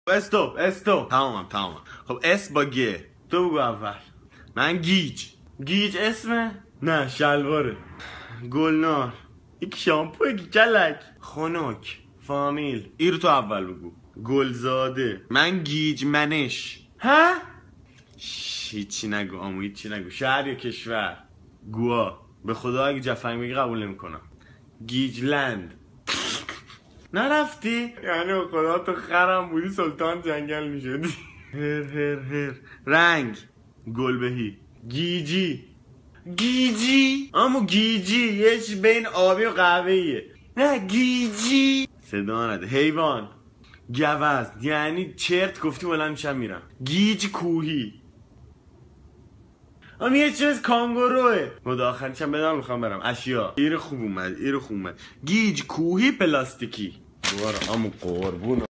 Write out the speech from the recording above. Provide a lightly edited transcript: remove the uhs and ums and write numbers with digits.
استوب. تمامم. خب اس با گ. تو بگو اول. من گیج. گیج اسمه؟ نه شلواره. گلنار. یک شامپوه کلک. خنک. فامیل. رو تو اول بگو. گلزاده. من گیج منش. ها؟ هیچی نگو آمو، هیچی نگو. شهر یا کشور؟ گوا. به خدا اگه جفنگ بگی قبول نمیکنم. گیجلند. نرفتی؟ یعنی به خدا تو خرم بودی سلطان جنگل میشدی. هر رنگ. گلبهی. گیجی امو گیجی یه چی بین آبی و قهوه‌ایه. نه گیجی صدا نده. حیوان. گوز. یعنی چرت گفتی بلند میشم میرم. گیج کوهی. اما یه چیز کانگوروه. مداخلشم بدم میخوام برم. اشیا. ایر خوب اومد. گیج کوهی پلاستیکی. دوباره امو قربون